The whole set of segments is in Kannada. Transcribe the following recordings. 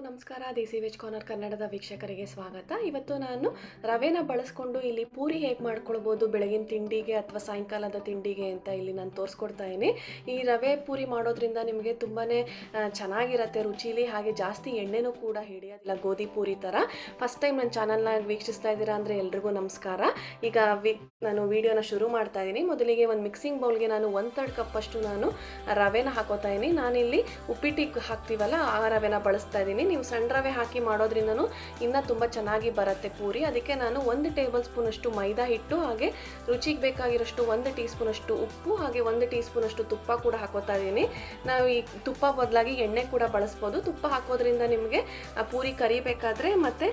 ನಮಸ್ಕಾರ. ದೇಸಿ ವೆಜ್ ಕಾರ್ನರ್ ಕನ್ನಡದ ವೀಕ್ಷಕರಿಗೆ ಸ್ವಾಗತ. ಇವತ್ತು ನಾನು ರವೆನ ಬಳಸ್ಕೊಂಡು ಇಲ್ಲಿ ಪೂರಿ ಹೇಗೆ ಮಾಡ್ಕೊಳ್ಬೋದು ಬೆಳಗಿನ ತಿಂಡಿಗೆ ಅಥವಾ ಸಾಯಂಕಾಲದ ತಿಂಡಿಗೆ ಅಂತ ಇಲ್ಲಿ ನಾನು ತೋರಿಸ್ಕೊಡ್ತಾ ಇದ್ದೀನಿ. ಈ ರವೆ ಪೂರಿ ಮಾಡೋದ್ರಿಂದ ನಿಮಗೆ ತುಂಬಾ ಚೆನ್ನಾಗಿರುತ್ತೆ ರುಚಿಲಿ, ಹಾಗೆ ಜಾಸ್ತಿ ಎಣ್ಣೆನೂ ಕೂಡ ಹಿಡಿಯೋದಿಲ್ಲ ಗೋಧಿ ಪೂರಿ ಥರ. ಫಸ್ಟ್ ಟೈಮ್ ನನ್ನ ಚಾನಲ್ನ ವೀಕ್ಷಿಸ್ತಾ ಇದ್ದೀರಾ ಅಂದರೆ ಎಲ್ರಿಗೂ ನಮಸ್ಕಾರ. ಈಗ ನಾನು ವಿಡಿಯೋನ ಶುರು ಮಾಡ್ತಾ ಇದ್ದೀನಿ. ಮೊದಲಿಗೆ ಒಂದು ಮಿಕ್ಸಿಂಗ್ ಬೌಲ್ಗೆ ನಾನು 1/3 ಕಪ್ಪಷ್ಟು ನಾನು ರವೆನ ಹಾಕೋತಾ ಇದ್ದೀನಿ. ನಾನಿಲ್ಲಿ ಉಪ್ಪಿಟ್ಟಿಗೆ ಹಾಕ್ತೀವಲ್ಲ ಆ ರವೆನ ಬಳಸ್ತಾ ಇದ್ದೀನಿ. ನೀವು ಸಣ್ಣ ರವೆ ಹಾಕಿ ಮಾಡೋದ್ರಿಂದನೂ ಇನ್ನೂ ತುಂಬ ಚೆನ್ನಾಗಿ ಬರುತ್ತೆ ಪೂರಿ. ಅದಕ್ಕೆ ನಾನು 1 ಟೇಬಲ್ ಸ್ಪೂನಷ್ಟು ಮೈದಾ ಹಿಟ್ಟು, ಹಾಗೆ ರುಚಿಗೆ ಬೇಕಾಗಿರೋಷ್ಟು 1 ಟೀ ಸ್ಪೂನಷ್ಟು ಉಪ್ಪು, ಹಾಗೆ 1 ಟೀ ಸ್ಪೂನಷ್ಟು ತುಪ್ಪ ಕೂಡ ಹಾಕೋತಾ ಇದ್ದೀನಿ. ನಾವು ಈ ತುಪ್ಪ ಬದಲಾಗಿ ಎಣ್ಣೆ ಕೂಡ ಬಳಸ್ಬೋದು. ತುಪ್ಪ ಹಾಕೋದ್ರಿಂದ ನಿಮಗೆ ಪೂರಿ ಕರಿಬೇಕಾದ್ರೆ ಮತ್ತು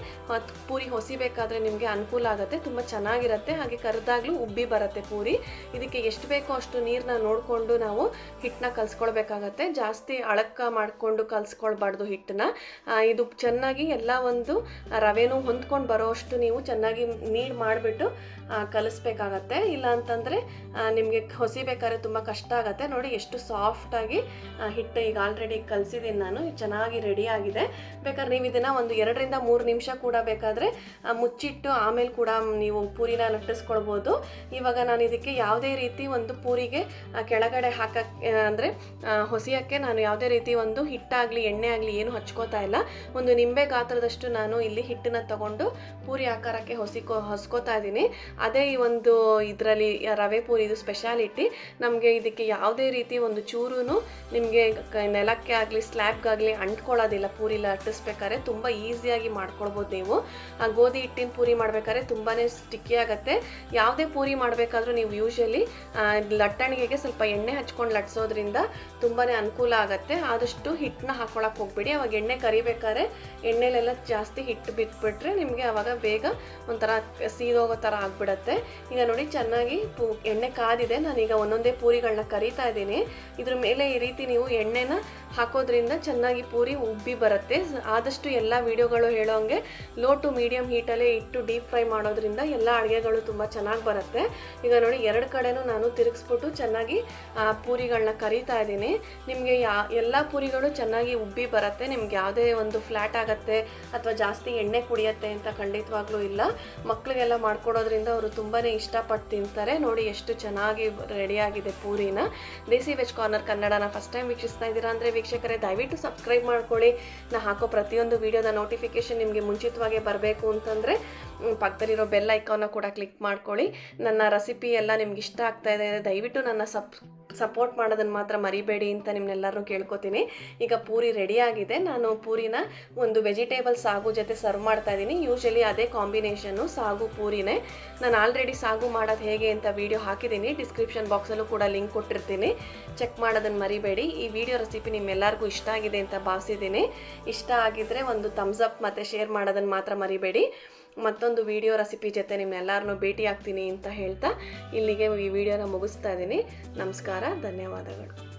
ಪೂರಿ ಹೊಸಿಬೇಕಾದ್ರೆ ನಿಮಗೆ ಅನುಕೂಲ ಆಗುತ್ತೆ, ತುಂಬ ಚೆನ್ನಾಗಿರುತ್ತೆ. ಹಾಗೆ ಕರೆದಾಗ್ಲೂ ಉಬ್ಬಿ ಬರುತ್ತೆ ಪೂರಿ. ಇದಕ್ಕೆ ಎಷ್ಟು ಬೇಕೋ ಅಷ್ಟು ನೀರನ್ನ ನೋಡಿಕೊಂಡು ನಾವು ಹಿಟ್ಟನ್ನ ಕಲಿಸ್ಕೊಳ್ಬೇಕಾಗತ್ತೆ. ಜಾಸ್ತಿ ಅಳಕ್ಕ ಮಾಡಿಕೊಂಡು ಕಲಿಸ್ಕೊಳ್ಬಾರ್ದು ಹಿಟ್ಟನ್ನ. ಇದು ಚೆನ್ನಾಗಿ ಎಲ್ಲ ಒಂದು ರವೆನೂ ಹೊಂದ್ಕೊಂಡು ಬರೋಷ್ಟು ನೀವು ಚೆನ್ನಾಗಿ ನೀರು ಮಾಡಿಬಿಟ್ಟು ಕಲಿಸ್ಬೇಕಾಗತ್ತೆ. ಇಲ್ಲ ಅಂತಂದರೆ ನಿಮಗೆ ಹೊಸಿಬೇಕಾದ್ರೆ ತುಂಬ ಕಷ್ಟ ಆಗುತ್ತೆ. ನೋಡಿ ಎಷ್ಟು ಸಾಫ್ಟಾಗಿ ಹಿಟ್ಟು ಈಗ ಆಲ್ರೆಡಿ ಕಲಿಸಿದ್ದೀನಿ ನಾನು, ಚೆನ್ನಾಗಿ ರೆಡಿ ಆಗಿದೆ. ಬೇಕಾದ್ರೆ ನೀವು ಇದನ್ನು ಒಂದು 2 ರಿಂದ 3 ನಿಮಿಷ ಕೂಡ ಬೇಕಾದರೆ ಮುಚ್ಚಿಟ್ಟು ಆಮೇಲೆ ಕೂಡ ನೀವು ಪೂರಿನ ಲಟ್ಟಿಸ್ಕೊಳ್ಬೋದು. ಇವಾಗ ನಾನು ಇದಕ್ಕೆ ಯಾವುದೇ ರೀತಿ ಒಂದು ಪೂರಿಗೆ ಕೆಳಗಡೆ ಹಾಕಕ್ಕೆ ಅಂದರೆ ಹೊಸಿಯೋಕ್ಕೆ ನಾನು ಯಾವುದೇ ರೀತಿ ಒಂದು ಹಿಟ್ಟಾಗಲಿ ಎಣ್ಣೆ ಆಗಲಿ ಏನು ಹಚ್ಕೋತಾ ಇಲ್ಲ. ಒಂದು ನಿಂಬೆ ಗಾತ್ರದಷ್ಟು ನಾನು ಇಲ್ಲಿ ಹಿಟ್ಟನ್ನು ತಗೊಂಡು ಪೂರಿ ಆಕಾರಕ್ಕೆ ಹೊಸ್ಕೋತಾ ಇದ್ದೀನಿ. ಅದೇ ಈ ಒಂದು ಇದರಲ್ಲಿ ರವೆ ಪೂರಿ ಇದು ಸ್ಪೆಷಾಲಿಟಿ. ನಮಗೆ ಇದಕ್ಕೆ ಯಾವುದೇ ರೀತಿ ಒಂದು ಚೂರು ನಿಮಗೆ ನೆಲಕ್ಕೆ ಆಗಲಿ ಸ್ಲ್ಯಾಬ್ಗಾಗಲಿ ಅಂಟ್ಕೊಳ್ಳೋದಿಲ್ಲ. ಪೂರಿ ಲಟ್ಟಿಸ್ಬೇಕಾದ್ರೆ ತುಂಬ ಈಸಿಯಾಗಿ ಮಾಡ್ಕೊಳ್ಬೋದು ನೀವು. ಗೋಧಿ ಹಿಟ್ಟಿನ ಪೂರಿ ಮಾಡ್ಬೇಕಾದ್ರೆ ತುಂಬಾ ಸ್ಟಿಕ್ಕಿ ಆಗುತ್ತೆ. ಯಾವುದೇ ಪೂರಿ ಮಾಡಬೇಕಾದ್ರೂ ನೀವು ಯೂಶಲಿ ಲಟ್ಟಣಿಗೆಗೆ ಸ್ವಲ್ಪ ಎಣ್ಣೆ ಹಚ್ಕೊಂಡು ಲಟ್ಸೋದ್ರಿಂದ ತುಂಬಾ ಅನುಕೂಲ ಆಗುತ್ತೆ. ಆದಷ್ಟು ಹಿಟ್ಟನ್ನ ಹಾಕ್ಕೊಳಕ್ಕೆ ಹೋಗ್ಬೇಡಿ. ಅವಾಗ ಎಣ್ಣೆ ಕರಿಬೇಕಾದ್ರೆ ಎಣ್ಣೆಲೆಲ್ಲ ಜಾಸ್ತಿ ಹಿಟ್ಟು ಬಿಟ್ಬಿಟ್ರೆ ನಿಮಗೆ ಆವಾಗ ಬೇಗ ಒಂಥರ ಸೀದೋಗೋ ಥರ ಆಗಿಬಿಡತ್ತೆ. ಈಗ ನೋಡಿ ಚೆನ್ನಾಗಿ ಎಣ್ಣೆ ಕಾದಿದೆ. ನಾನೀಗ ಒಂದೊಂದೇ ಪೂರಿಗಳನ್ನ ಕರಿತಾ ಇದ್ದೀನಿ. ಇದ್ರ ಮೇಲೆ ಈ ರೀತಿ ನೀವು ಎಣ್ಣೆನ ಹಾಕೋದ್ರಿಂದ ಚೆನ್ನಾಗಿ ಪೂರಿ ಉಬ್ಬಿ ಬರುತ್ತೆ. ಆದಷ್ಟು ಎಲ್ಲ ವಿಡಿಯೋಗಳು ಹೇಳೋಂಗೆ ಲೋ ಟು ಮೀಡಿಯಮ್ ಹೀಟಲ್ಲೇ ಇಟ್ಟು ಡೀಪ್ ಫ್ರೈ ಮಾಡೋದ್ರಿಂದ ಎಲ್ಲ ಅಡುಗೆಗಳು ತುಂಬ ಚೆನ್ನಾಗಿ ಬರುತ್ತೆ. ಈಗ ನೋಡಿ 2 ಕಡೆನೂ ನಾನು ತಿರುಗಿಸ್ಬಿಟ್ಟು ಚೆನ್ನಾಗಿ ಪೂರಿಗಳನ್ನ ಕರಿತಾ ಇದ್ದೀನಿ. ನಿಮಗೆ ಎಲ್ಲ ಪೂರಿಗಳು ಚೆನ್ನಾಗಿ ಉಬ್ಬಿ ಬರುತ್ತೆ. ನಿಮ್ಗೆ ಯಾವುದೇ ಒಂದು ಫ್ಲ್ಯಾಟ್ ಆಗುತ್ತೆ ಅಥವಾ ಜಾಸ್ತಿ ಎಣ್ಣೆ ಕುಡಿಯುತ್ತೆ ಅಂತ ಖಂಡಿತವಾಗ್ಲೂ ಇಲ್ಲ. ಮಕ್ಕಳಿಗೆಲ್ಲ ಮಾಡ್ಕೊಡೋದ್ರಿಂದ ಅವರು ತುಂಬಾ ಇಷ್ಟಪಟ್ಟು ತಿಂತಾರೆ. ನೋಡಿ ಎಷ್ಟು ಚೆನ್ನಾಗಿ ರೆಡಿಯಾಗಿದೆ ಪೂರಿನ. ದೇಸಿ ವೆಜ್ ಕಾರ್ನರ್ ಕನ್ನಡನ ಫಸ್ಟ್ ಟೈಮ್ ವೀಕ್ಷಿಸ್ತಾ ಇದ್ದೀರಾ ಅಂದರೆ ವೀಕ್ಷಕರೇ ದಯವಿಟ್ಟು ಸಬ್ಸ್ಕ್ರೈಬ್ ಮಾಡ್ಕೊಳ್ಳಿ. ನಾ ಹಾಕೋ ಪ್ರತಿಯೊಂದು ವಿಡಿಯೋದ ನೋಟಿಫಿಕೇಷನ್ ನಿಮಗೆ ಮುಂಚಿತವಾಗಿ ಬರಬೇಕು ಅಂತಂದರೆ ಪಕ್ಕದಲ್ಲಿರೋ ಬೆಲ್ ಐಕಾನ್ನ ಕೂಡ ಕ್ಲಿಕ್ ಮಾಡ್ಕೊಳ್ಳಿ. ನನ್ನ ರೆಸಿಪಿ ಎಲ್ಲ ನಿಮ್ಗೆ ಇಷ್ಟ ಆಗ್ತಾ ಇದೆ ದಯವಿಟ್ಟು ನನ್ನ ಸಪೋರ್ಟ್ ಮಾಡೋದನ್ನು ಮಾತ್ರ ಮರಿಬೇಡಿ ಅಂತ ನಿಮ್ಮನ್ನೆಲ್ಲರೂ ಕೇಳ್ಕೊತೀನಿ. ಈಗ ಪೂರಿ ರೆಡಿಯಾಗಿದೆ. ನಾನು ಪೂರಿನ ಒಂದು ವೆಜಿಟೇಬಲ್ ಸಾಗು ಜೊತೆ ಸರ್ವ್ ಮಾಡ್ತಾ ಇದ್ದೀನಿ. ಯೂಶಲಿ ಅದೇ ಕಾಂಬಿನೇಷನ್ನು, ಸಾಗು ಪೂರಿನೇ. ನಾನು ಆಲ್ರೆಡಿ ಸಾಗು ಮಾಡೋದು ಹೇಗೆ ಅಂತ ವಿಡಿಯೋ ಹಾಕಿದ್ದೀನಿ. ಡಿಸ್ಕ್ರಿಪ್ಷನ್ ಬಾಕ್ಸಲ್ಲೂ ಕೂಡ ಲಿಂಕ್ ಕೊಟ್ಟಿರ್ತೀನಿ, ಚೆಕ್ ಮಾಡೋದನ್ನು ಮರಿಬೇಡಿ. ಈ ವಿಡಿಯೋ ರೆಸಿಪಿ ನಿಮ್ಮೆಲ್ಲರಿಗೂ ಇಷ್ಟ ಆಗಿದೆ ಅಂತ ಭಾವಿಸಿದ್ದೀನಿ. ಇಷ್ಟ ಆಗಿದ್ದರೆ ಒಂದು ಥಮ್ಸ್ ಅಪ್ ಮತ್ತು ಶೇರ್ ಮಾಡೋದನ್ನು ಮಾತ್ರ ಮರಿಬೇಡಿ. ಮತ್ತೊಂದು ವಿಡಿಯೋ ರೆಸಿಪಿ ಜೊತೆ ನಿಮ್ಮೆಲ್ಲರನ್ನೂ ಭೇಟಿ ಆಗ್ತೀನಿ ಅಂತ ಹೇಳ್ತಾ ಇಲ್ಲಿಗೆ ಈ ವಿಡಿಯೋನ ಮುಗಿಸ್ತಾ ಇದ್ದೀನಿ. ನಮಸ್ಕಾರ, ಧನ್ಯವಾದಗಳು.